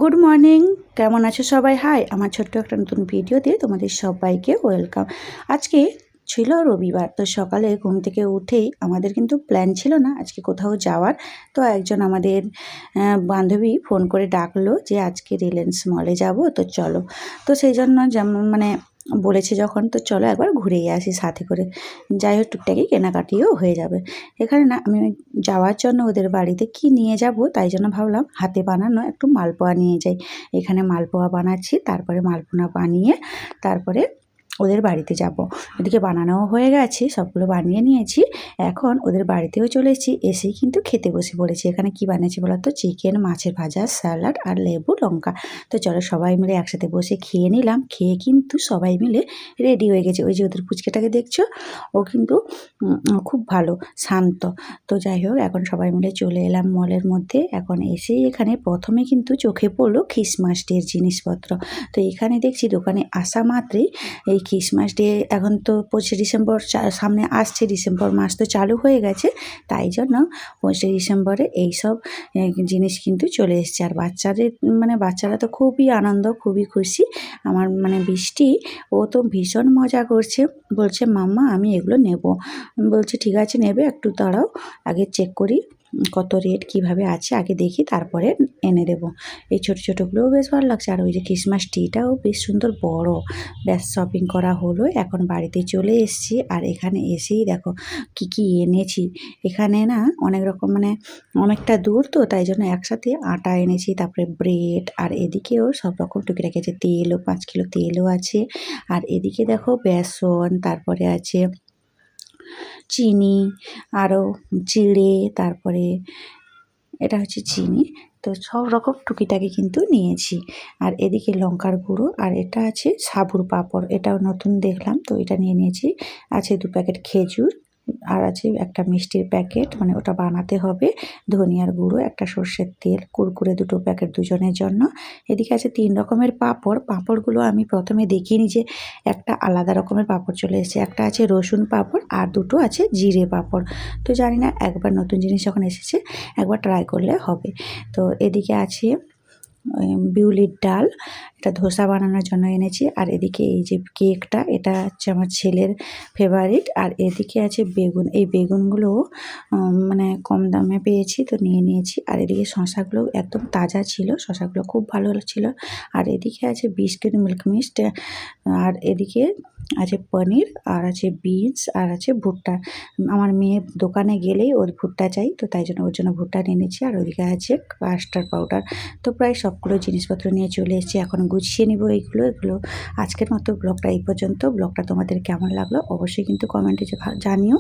Good morning, কেমন আছো সবাই? হাই, আমার ছোট্ট একটা নতুন ভিডিওতে তোমাদের সবাইকে ওয়েলকাম। আজকে ছিল রবিবার, তো সকালে ঘুম থেকে উঠেই আমাদের কিন্তু প্ল্যান ছিল না আজকে কোথাও যাওয়ার। তো একজন আমাদের বান্ধবী ফোন করে ডাকলো যে আজকে রিলায়েন্স মলে যাব, তো চলো। তো সেই জন্য যেমন বলেছে যখন, তো চলো একবার ঘুরেই আসি সাথে করে, যাই হোক টুকটাকি কেনাকাটিও হয়ে যাবে। এখানে না আমি যাওয়ার জন্য ওদের বাড়িতে কি নিয়ে যাব, তাই জন্য ভাবলাম হাতে বানানো একটু মালপোয়া নিয়ে যাই। এখানে মালপোয়া বানাচ্ছি, তারপরে মালপোয়া বানিয়ে তারপরে ওদের বাড়িতে যাব। এদিকে বানানোও হয়ে গেছে, সবগুলো বানিয়ে নিয়েছি। এখন ওদের বাড়িতেও চলে এসেছি, এসেই কিন্তু খেতে বসে পড়েছি। এখানে কি বানিয়েছি বলো তো? চিকেন, মাছের ভাজা, স্যালাড আর লেবু লঙ্কা। তো চলো সবাই মিলে একসাথে বসে খেয়ে নিলাম। খেয়ে কিন্তু সবাই মিলে রেডি হয়ে গেছে। ওই যে ওদের পুচকেটাকে দেখছো, ও কিন্তু খুব ভালো, শান্ত। তো যাই হোক, এখন সবাই মিলে চলে এলাম মলের মধ্যে। এখন এসেই এখানে প্রথমে কিন্তু চোখে পড়লো খ্রিসমাস ডের জিনিসপত্র। তো এখানে দেখছি দোকানে আসা মাত্রই এই খ্রিসমাস ডে, এখন তো 25 ডিসেম্বর সামনে আসছে, ডিসেম্বর মাস তো চালু হয়ে গেছে, তাই জন্য 25 ডিসেম্বরে এইসব জিনিস কিন্তু চলে এসছে। আর বাচ্চারা তো খুবই আনন্দ, খুবই খুশি। আমার বৃষ্টি, ও তো ভীষণ মজা করছে, বলছে মাম্মা আমি এগুলো নেব। বলছে ঠিক আছে নেবে, একটু দাঁড়াও, আগে চেক করি কত রেট কিভাবে আছে, আগে দেখি তারপরে এনে দেবো। এই ছোটো ছোটোগুলোও বেশ ভালো লাগছে। আর ওই যে ক্রিসমাস ট্রিটাও বেশ সুন্দর বড়। ব্যাস শপিং করা হলো, এখন বাড়িতে চলে এসেছি। আর এখানে এসেই দেখো কি কি এনেছি। এখানে না অনেক রকম অনেকটা দূর, তো তাই জন্য একসাথে আটা এনেছি, তারপরে ব্রেড, আর এদিকেও সব রকম টুকিটাকি আছে, তেলও 5 কিলো তেলও আছে। আর এদিকে দেখো বেসন, তারপরে আছে চিনি, আরও জিরে, তারপরে এটা হচ্ছে চিনি। তো সব রকম টুকিটাকি কিন্তু নিয়েছি। আর এদিকে লঙ্কার গুঁড়ো, আর এটা আছে সাবুর পাঁপড়, এটাও নতুন দেখলাম, তো এটা নিয়ে নিয়েছি। আছে 2 প্যাকেট খেজুর, আর আছে একটা মিষ্টির প্যাকেট, ওটা বানাতে হবে। ধনিয়ার গুঁড়ো, একটা সর্ষের তেল, কুরকুরে 2 প্যাকেট দুজনের জন্য। এদিকে আছে 3 রকমের পাঁপড়। পাঁপড়গুলো আমি প্রথমে দেখিনি যে একটা আলাদা রকমের পাঁপড় চলে এসেছে। একটা আছে রসুন পাঁপড়, আর 2টো আছে জিরে পাঁপড়। তো জানি না, একবার নতুন জিনিস যখন এসেছে একবার ট্রাই করলে হবে। তো এদিকে আছে বিউলির ডাল, এটা ধোসা বানানোর জন্য এনেছি। আর এদিকে এই যে কেকটা, এটা হচ্ছে আমার ছেলের ফেভারিট। আর এদিকে আছে বেগুন, এই বেগুনগুলো কম দামে পেয়েছি, তো নিয়ে নিয়েছি। আর এদিকে শশাগুলো একদম তাজা ছিল, শশাগুলো খুব ভালো ছিল। আর এদিকে আছে বিস্কিট, মিল্ক মিস্ট, আর এদিকে আছে পনির, আর আছে বিনস, আর আছে ভুট্টা। আমার মেয়ে দোকানে গেলেই ওর ভুট্টা চাই, তো তাই জন্য ওর জন্য ভুট্টা নিয়ে নিচ্ছি। আর ওদিকে আছে কাস্টার্ড পাউডার। তো প্রায় সবগুলো জিনিসপত্র নিয়ে চলে এসেছি, এখন গুছিয়ে নিব এগুলো। আজকের মতো ব্লগটা এই পর্যন্ত। ব্লগটা তোমাদের কেমন লাগলো অবশ্যই কিন্তু কমেন্টে জানিও।